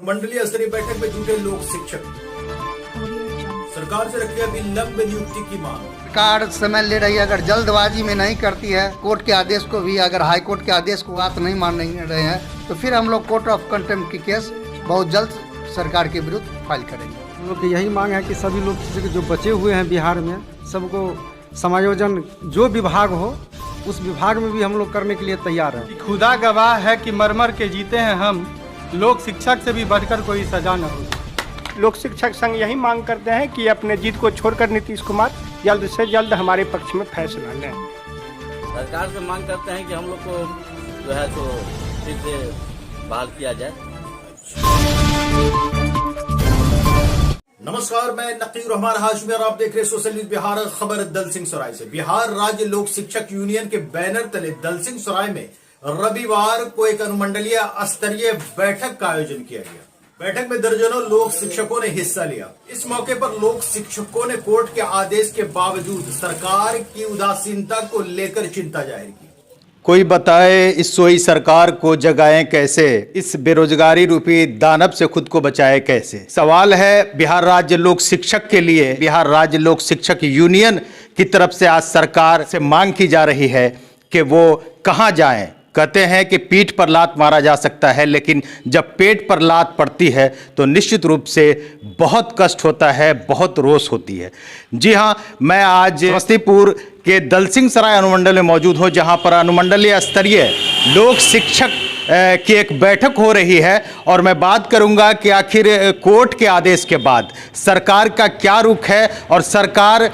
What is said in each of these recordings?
मंडलीय स्तरीय बैठक में जुटे लोक शिक्षक, सरकार से रखी अभी लंबी नियुक्ति की मांग। सरकार समय ले रही है, अगर जल्दबाजी में नहीं करती है, कोर्ट के आदेश को भी अगर हाई कोर्ट के आदेश को बात नहीं मान रहे हैं तो फिर हम लोग कोर्ट ऑफ कंटेम्प्ट की केस बहुत जल्द सरकार के विरुद्ध फाइल करेंगे। हम लोग की यही मांग है कि सभी लोग जो बचे हुए हैं बिहार में, सबको समायोजन जो विभाग हो उस विभाग में भी हम लोग करने के लिए तैयार हैं। खुदा गवाह है कि मर के जीते हैं हम, लोक शिक्षक से भी बढ़कर कोई सजा न हो। लोक शिक्षक संघ यही मांग करते हैं कि अपने जीत को छोड़कर नीतीश कुमार जल्द से जल्द हमारे पक्ष में फैसला लें। सरकार से मांग करते हैं कि हम लोग को जो है तो फिर से बहाल किया जाए। नमस्कार, मैं नकीर रहमान हाशमी और आप देख रहे सोशल न्यूज बिहार। खबर दलसिंह सराय से। बिहार राज्य लोक शिक्षक यूनियन के बैनर तले दलसिंह सराय में रविवार को एक अनुमंडलीय स्तरीय बैठक का आयोजन किया गया। बैठक में दर्जनों लोक शिक्षकों ने हिस्सा लिया। इस मौके पर लोक शिक्षकों ने कोर्ट के आदेश के बावजूद सरकार की उदासीनता को लेकर चिंता जाहिर की। कोई बताए इस सोई सरकार को जगाएं कैसे, इस बेरोजगारी रूपी दानव से खुद को बचाए कैसे। सवाल है बिहार राज्य लोक शिक्षक के लिए। बिहार राज्य लोक शिक्षक यूनियन की तरफ से आज सरकार से मांग की जा रही है कि वो कहां जाएं। कहते हैं कि पीठ पर लात मारा जा सकता है, लेकिन जब पेट पर लात पड़ती है तो निश्चित रूप से बहुत कष्ट होता है, बहुत रोष होती है। जी हाँ, मैं आज समस्तीपुर के दलसिंह सराय अनुमंडल में मौजूद हूँ, जहाँ पर अनुमंडलीय स्तरीय लोक शिक्षक की एक बैठक हो रही है और मैं बात करूंगा कि आखिर कोर्ट के आदेश के बाद सरकार का क्या रुख है और सरकार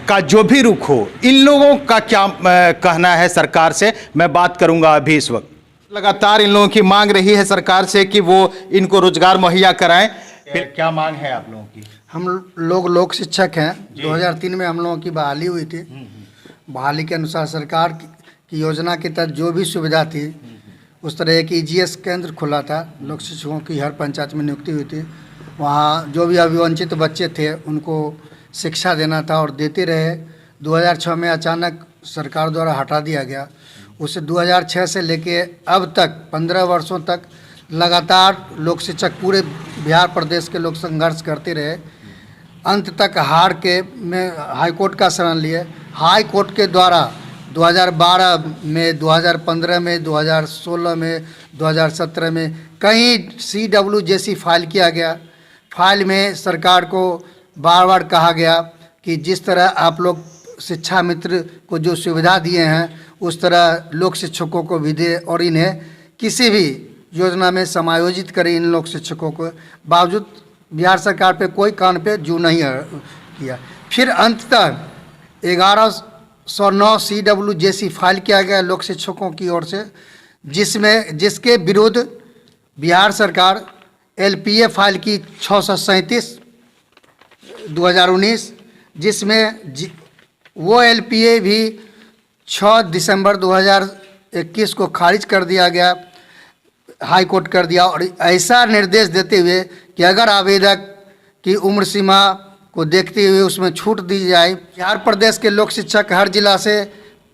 का जो भी रुख हो, इन लोगों का क्या कहना है सरकार से, मैं बात करूंगा अभी। इस वक्त लगातार इन लोगों की मांग रही है सरकार से कि वो इनको रोजगार मुहैया कराएं। फिर क्या मांग है आप लोगों की? हम लोग लोक शिक्षक हैं। 2003 में हम लोगों की बहाली हुई थी। बहाली के अनुसार सरकार की योजना के तहत जो भी सुविधा थी, उस तरह एक EGS केंद्र खुला था। लोक शिक्षकों की हर पंचायत में नियुक्ति हुई थी। वहाँ जो भी अभिवंचित बच्चे थे उनको शिक्षा देना था और देते रहे। 2006 में अचानक सरकार द्वारा हटा दिया गया। उसे 2006 से लेके अब तक 15 वर्षों तक लगातार लोक शिक्षक पूरे बिहार प्रदेश के लोग संघर्ष करते रहे। अंत तक हार के में हाई कोर्ट का शरण लिए। हाई कोर्ट के द्वारा 2012 में, 2015 में, 2016 में, 2017 में कई CW जैसी फाइल किया गया। फाइल में सरकार को बार बार कहा गया कि जिस तरह आप लोग शिक्षा मित्र को जो सुविधा दिए हैं उस तरह लोक शिक्षकों को भी दे और इन्हें किसी भी योजना में समायोजित करें इन लोक शिक्षकों को। बावजूद बिहार सरकार पे कोई कान पे जू नहीं किया। फिर अंततः 1109 CW जैसी फाइल किया गया लोक शिक्षकों की ओर से, जिसके विरुद्ध बिहार सरकार LPA फाइल की 637 2019, जिसमें वो LPA भी 6 दिसंबर 2021 को खारिज कर दिया गया, हाई कोर्ट कर दिया। और ऐसा निर्देश देते हुए कि अगर आवेदक की उम्र सीमा को देखते हुए उसमें छूट दी जाए। बिहार प्रदेश के लोक शिक्षक हर जिला से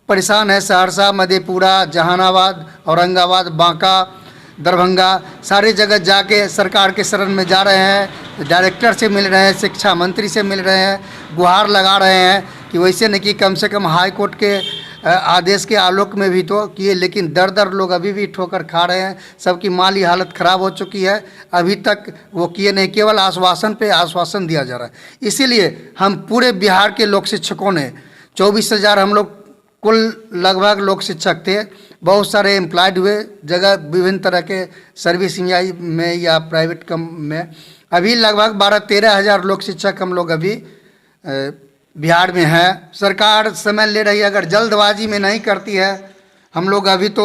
परेशान है। सहरसा, मधेपुरा, जहानाबाद, औरंगाबाद, बांका, दरभंगा, सारी जगह जाके सरकार के शरण में जा रहे हैं। डायरेक्टर से मिल रहे हैं, शिक्षा मंत्री से मिल रहे हैं, गुहार लगा रहे हैं कि वैसे नहीं कि कम से कम हाई कोर्ट के आदेश के आलोक में भी तो किए, लेकिन दर दर लोग अभी भी ठोकर खा रहे हैं। सबकी माली हालत ख़राब हो चुकी है। अभी तक वो किए नहीं, केवल आश्वासन पे आश्वासन दिया जा रहा है। इसीलिए हम पूरे बिहार के लोक शिक्षकों ने 24,000 हम लोग कुल लगभग लोक शिक्षक थे। बहुत सारे एम्प्लॉयड हुए जगह विभिन्न तरह के सर्विस में या प्राइवेट कम में। अभी लगभग 12-13 हज़ार लोक शिक्षक हम लोग अभी बिहार में है। सरकार समय ले रही है, अगर जल्दबाजी में नहीं करती है। हम लोग अभी तो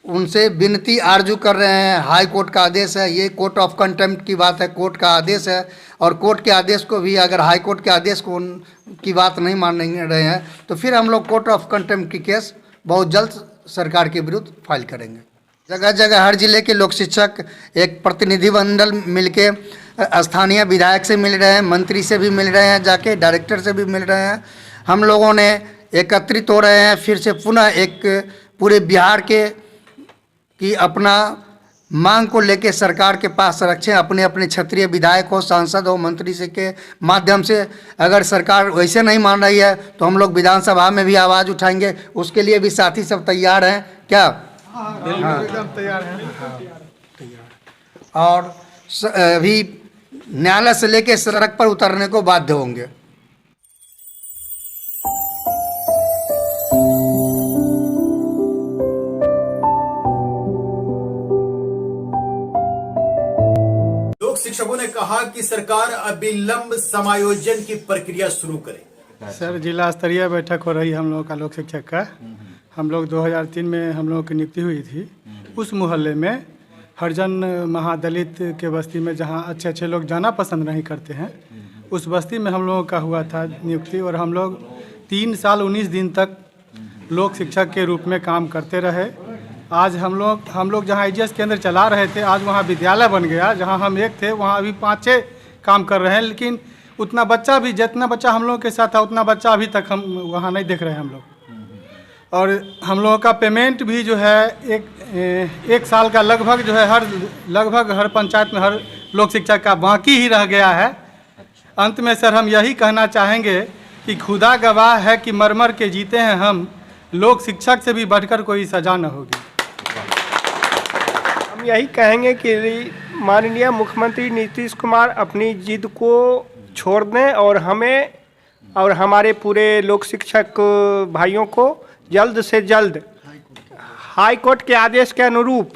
उनसे विनती आरजू कर रहे हैं। हाई कोर्ट का आदेश है, ये कोर्ट ऑफ कंटेम्प्ट की बात है, कोर्ट का आदेश है। और कोर्ट के आदेश को भी अगर हाई कोर्ट के आदेश को की बात नहीं मान रहे हैं तो फिर हम लोग कोर्ट ऑफ कंटेम्प्ट की केस बहुत जल्द सरकार के विरुद्ध फाइल करेंगे। जगह जगह हर जिले के लोक शिक्षक एक प्रतिनिधिमंडल मिलके स्थानीय विधायक से मिल रहे हैं, मंत्री से भी मिल रहे हैं, जाके डायरेक्टर से भी मिल रहे हैं। हम लोगों ने एकत्रित हो रहे हैं फिर से पुनः एक पूरे बिहार के कि अपना मांग को लेकर सरकार के पास रखें, अपने अपने क्षेत्रीय विधायक हो, सांसद हो, मंत्री से के माध्यम से। अगर सरकार वैसे नहीं मान रही है तो हम लोग विधानसभा में भी आवाज़ उठाएंगे। उसके लिए भी साथी सब तैयार हैं क्या? एकदम तैयार है। और अभी न्यायालय से लेकर सड़क पर उतरने को बाध्य होंगे। लोक शिक्षकों ने कहा कि सरकार अविलंब समायोजन की प्रक्रिया शुरू करे। सर, जिला स्तरीय बैठक हो रही है हम लोगों का लोक शिक्षक का। हम लोग 2003 में हम लोगों की नियुक्ति हुई थी। उस मोहल्ले में हरिजन महादलित के बस्ती में जहाँ अच्छे अच्छे लोग जाना पसंद नहीं करते हैं, उस बस्ती में हम लोगों का हुआ था नियुक्ति। और हम लोग 3 साल 19 दिन तक लोक शिक्षक के रूप में काम करते रहे। आज हम लोग जहाँ IGS केंद्र चला रहे थे, आज वहाँ विद्यालय बन गया। जहाँ हम एक थे वहाँ अभी 5-6 काम कर रहे हैं, लेकिन उतना बच्चा भी, जितना बच्चा हम लोगों के साथ था उतना बच्चा अभी तक हम वहाँ नहीं देख रहे हैं हम लोग। और हम लोगों का पेमेंट भी जो है एक साल का लगभग जो है हर पंचायत में हर लोक शिक्षक का बाकी ही रह गया है। अंत में सर हम यही कहना चाहेंगे कि खुदा गवाह है कि मर मर के जीते हैं हम, लोक शिक्षक से भी बढ़कर कोई सजा न होगी। हम यही कहेंगे कि माननीय मुख्यमंत्री नीतीश कुमार अपनी जिद को छोड़ दें और हमें और हमारे पूरे लोक शिक्षक भाइयों को जल्द से जल्द हाई कोर्ट के आदेश के अनुरूप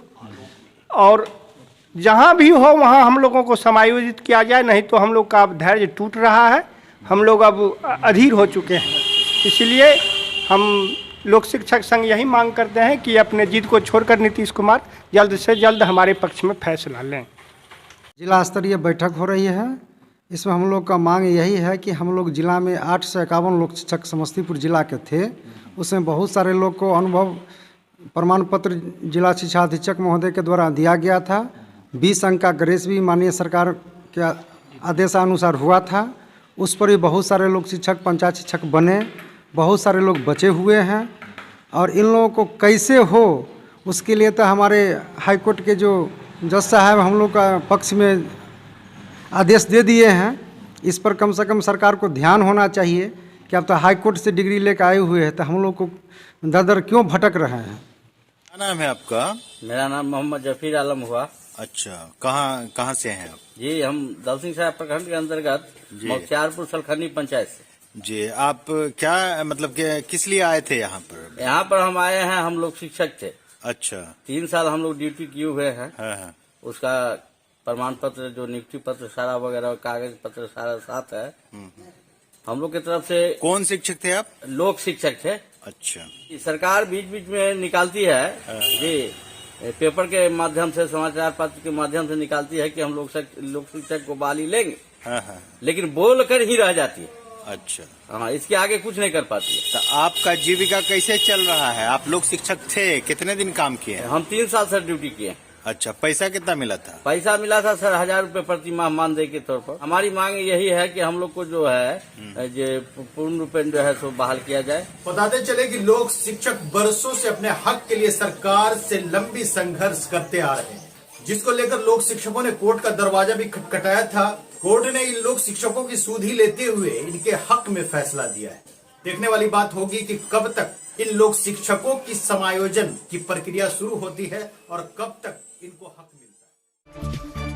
और जहां भी हो वहां हम लोगों को समायोजित किया जाए। नहीं तो हम लोग का अब धैर्य टूट रहा है, हम लोग अब अधीर हो चुके हैं। इसलिए हम लोक शिक्षक संघ यही मांग करते हैं कि अपने जिद को छोड़कर नीतीश कुमार जल्द से जल्द हमारे पक्ष में फैसला लें। जिला स्तरीय बैठक हो रही है। इसमें हम लोग का मांग यही है कि हम लोग जिला में 851 लोक शिक्षक समस्तीपुर जिला के थे। उसमें बहुत सारे लोग को अनुभव प्रमाण पत्र जिला शिक्षा अधीक्षक महोदय के द्वारा दिया गया था। 20 अंक का ग्रेस भी माननीय सरकार के आदेशानुसार हुआ था। उस पर भी बहुत सारे लोग शिक्षक पंचायत शिक्षक बने, बहुत सारे लोग बचे हुए हैं। और इन लोगों को कैसे हो उसके लिए तो हमारे हाई कोर्ट के जो जज साहब हम लोग का पक्ष में आदेश दे दिए हैं। इस पर कम से कम सरकार को ध्यान होना चाहिए कि अब तो हाई कोर्ट से डिग्री लेकर आए हुए हैं तो हम लोग को दर दर क्यों भटक रहे हैं। क्या नाम है आपका? मेरा नाम मोहम्मद जफीर आलम हुआ। अच्छा, कहाँ से हैं आप? जी, हम दलसिंह साहब प्रखंड के अंतर्गत मुख्तियारपुर सलखनी पंचायत से। जी, आप क्या मतलब कि किस लिए आए थे यहाँ पर? यहाँ पर हम आए हैं, हम लोग शिक्षक थे। अच्छा, 3 साल हम लोग ड्यूटी किए हुए हैं। हाँ। उसका प्रमाण पत्र जो नियुक्ति पत्र सारा वगैरह कागज पत्र सारा साथ है। हम लोग की तरफ से। कौन शिक्षक थे आप? लोक शिक्षक थे। अच्छा, सरकार बीच बीच में निकालती है जी, पेपर के माध्यम से, समाचार पत्र के माध्यम से निकालती है कि हम लोग शिक्षक को बहाली लेंगे। हाँ। लेकिन बोल कर ही रह जाती है। अच्छा, हाँ, इसके आगे कुछ नहीं कर पाती है। तो आपका जीविका कैसे चल रहा है? आप लोग शिक्षक थे, कितने दिन काम किए? हम 3 साल सर ड्यूटी किए। अच्छा, पैसा कितना मिला था? पैसा मिला था सर 1000 रुपए प्रति माह मानदेय के तौर पर। हमारी मांग यही है कि हम लोग को जो है जो पूर्ण रूपेण जो है सो बहाल किया जाए। बताते चले कि लोक शिक्षक बरसों से अपने हक के लिए सरकार से लंबी संघर्ष करते आ रहे हैं, जिसको लेकर लोक शिक्षकों ने कोर्ट का दरवाजा भी खटखटाया था। कोर्ट ने इन लोक शिक्षकों की सुधि लेते हुए इनके हक में फैसला दिया है। देखने वाली बात होगी कि कब तक इन लोक शिक्षकों की समायोजन की प्रक्रिया शुरू होती है और कब तक इनको हक मिलता है।